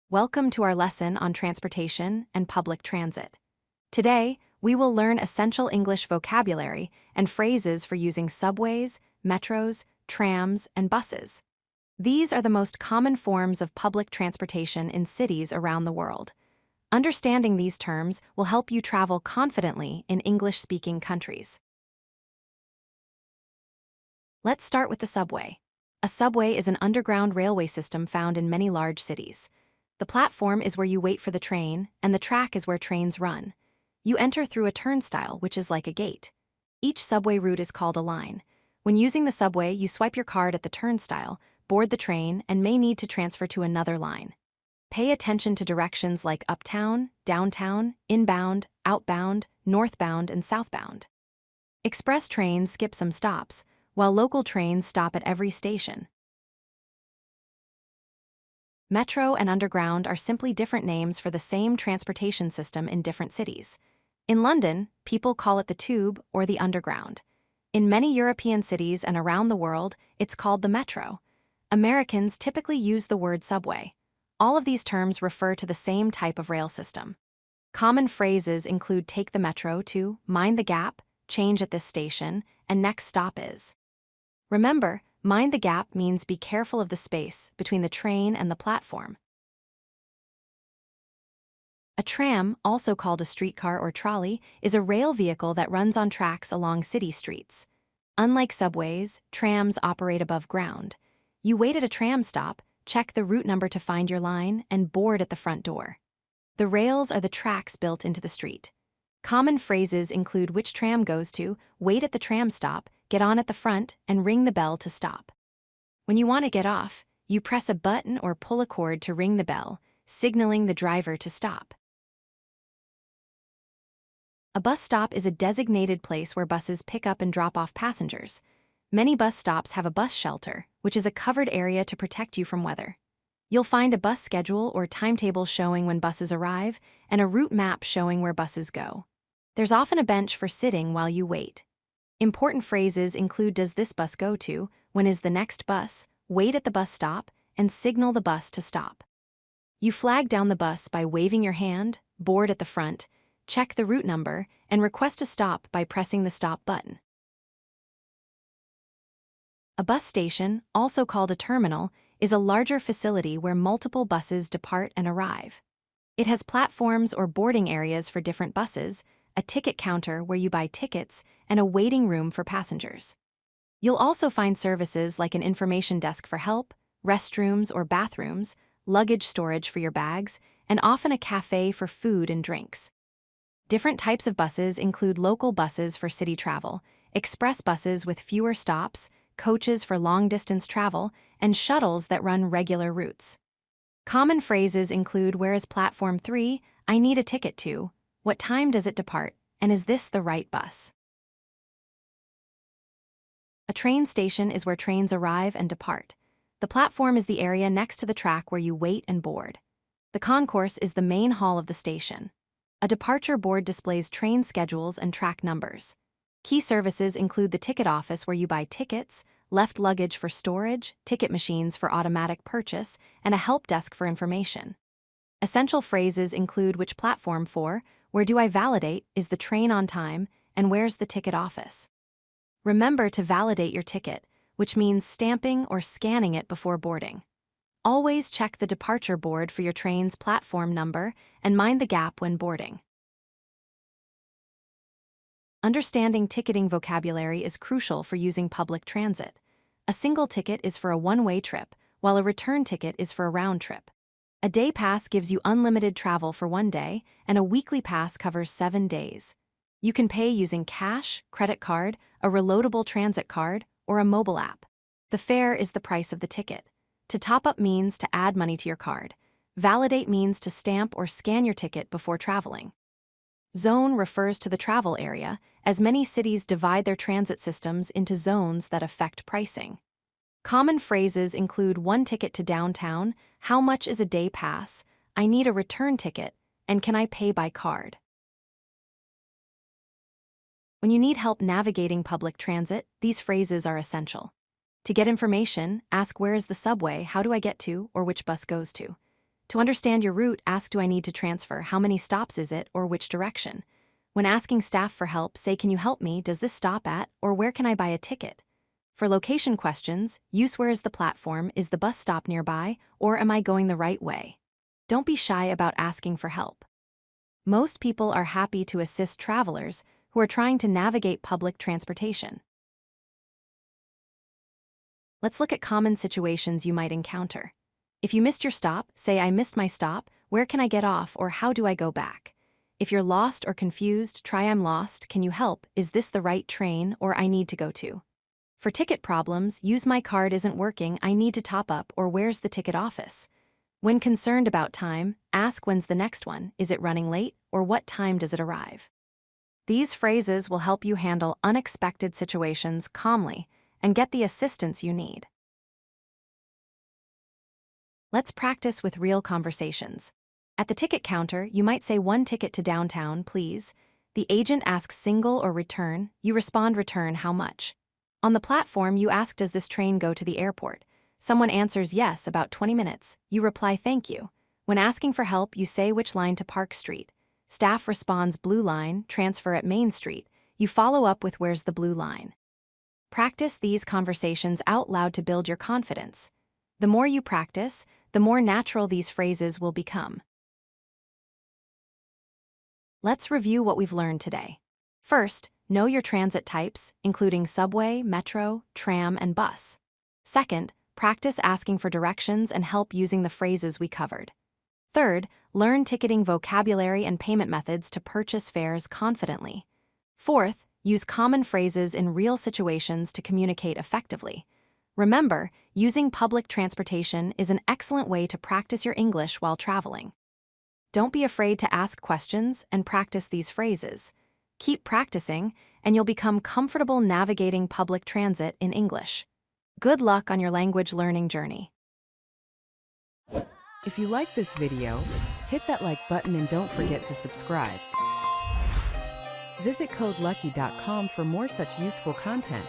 Welcome to our lesson on transportation and public transit. Today, we will learn essential English vocabulary and phrases for using subways, metros, trams, and buses. These are the most common forms of public transportation in cities around the world. Understanding these terms will help you travel confidently in English-speaking countries. Let's start with the subway. A subway is an underground railway system found in many large cities. The platform is where you wait for the train, and the track is where trains run. You enter through a turnstile, which is like a gate. Each subway route is called a line. When using the subway, you swipe your card at the turnstile, board the train, and may need to transfer to another line. Pay attention to directions like uptown, downtown, inbound, outbound, northbound, and southbound. Express trains skip some stops, while local trains stop at every station. Metro and underground are simply different names for the same transportation system in different cities. In London, people call it the tube or the underground. In many European cities and around the world, it's called the metro. Americans typically use the word subway. All of these terms refer to the same type of rail system. Common phrases include take the metro to, mind the gap, change at this station, and next stop is. Remember, mind the gap means be careful of the space between the train and the platform. A tram, also called a streetcar or trolley, is a rail vehicle that runs on tracks along city streets. Unlike subways, trams operate above ground. You wait at a tram stop, check the route number to find your line, and board at the front door. The rails are the tracks built into the street. Common phrases include which tram goes to, wait at the tram stop, get on at the front, and ring the bell to stop. When you want to get off, you press a button or pull a cord to ring the bell, signaling the driver to stop. A bus stop is a designated place where buses pick up and drop off passengers. Many bus stops have a bus shelter, which is a covered area to protect you from weather. You'll find a bus schedule or timetable showing when buses arrive, and a route map showing where buses go. There's often a bench for sitting while you wait. Important phrases include does this bus go to, when is the next bus, wait at the bus stop, and signal the bus to stop. You flag down the bus by waving your hand, board at the front, check the route number, and request a stop by pressing the stop button. A bus station, also called a terminal, is a larger facility where multiple buses depart and arrive. It has platforms or boarding areas for different buses, a ticket counter where you buy tickets, and a waiting room for passengers. You'll also find services like an information desk for help, restrooms or bathrooms, luggage storage for your bags, and often a cafe for food and drinks. Different types of buses include local buses for city travel, express buses with fewer stops, coaches for long-distance travel, and shuttles that run regular routes. Common phrases include where is platform 3, I need a ticket to, what time does it depart, and is this the right bus? A train station is where trains arrive and depart. The platform is the area next to the track where you wait and board. The concourse is the main hall of the station. A departure board displays train schedules and track numbers. Key services include the ticket office where you buy tickets, left luggage for storage, ticket machines for automatic purchase, and a help desk for information. Essential phrases include which platform for, where do I validate, is the train on time, and where's the ticket office? Remember to validate your ticket, which means stamping or scanning it before boarding. Always check the departure board for your train's platform number and mind the gap when boarding. Understanding ticketing vocabulary is crucial for using public transit. A single ticket is for a one-way trip, while a return ticket is for a round trip. A day pass gives you unlimited travel for one day, and a weekly pass covers 7 days. You can pay using cash, credit card, a reloadable transit card, or a mobile app. The fare is the price of the ticket. To top up means to add money to your card. Validate means to stamp or scan your ticket before traveling. Zone refers to the travel area, as many cities divide their transit systems into zones that affect pricing. Common phrases include one ticket to downtown, how much is a day pass, I need a return ticket, and can I pay by card? When you need help navigating public transit, these phrases are essential. To get information, ask where is the subway, how do I get to, or which bus goes to. To understand your route, ask do I need to transfer, how many stops is it, or which direction. When asking staff for help, say can you help me, does this stop at, or where can I buy a ticket? For location questions, use where is the platform, is the bus stop nearby, or am I going the right way? Don't be shy about asking for help. Most people are happy to assist travelers who are trying to navigate public transportation. Let's look at common situations you might encounter. If you missed your stop, say I missed my stop, where can I get off, or how do I go back? If you're lost or confused, try I'm lost, can you help, is this the right train, or I need to go to? For ticket problems, use my card isn't working, I need to top up, or where's the ticket office? When concerned about time, ask when's the next one, is it running late, or what time does it arrive? These phrases will help you handle unexpected situations calmly and get the assistance you need. Let's practice with real conversations. At the ticket counter, you might say one ticket to downtown, please. The agent asks single or return, you respond return, how much? On the platform, you ask does this train go to the airport? Someone answers yes, about 20 minutes. You reply thank you. When asking for help, you say which line to Park Street. Staff responds blue line, transfer at Main Street. You follow up with where's the blue line. Practice these conversations out loud to build your confidence. The more you practice, the more natural these phrases will become. Let's review what we've learned today. First, know your transit types, including subway, metro, tram, and bus. Second, practice asking for directions and help using the phrases we covered. Third, learn ticketing vocabulary and payment methods to purchase fares confidently. Fourth, use common phrases in real situations to communicate effectively. Remember, using public transportation is an excellent way to practice your English while traveling. Don't be afraid to ask questions and practice these phrases. Keep practicing, and you'll become comfortable navigating public transit in English. Good luck on your language learning journey. If you like this video, hit that like button and don't forget to subscribe. Visit codelucky.com for more such useful content.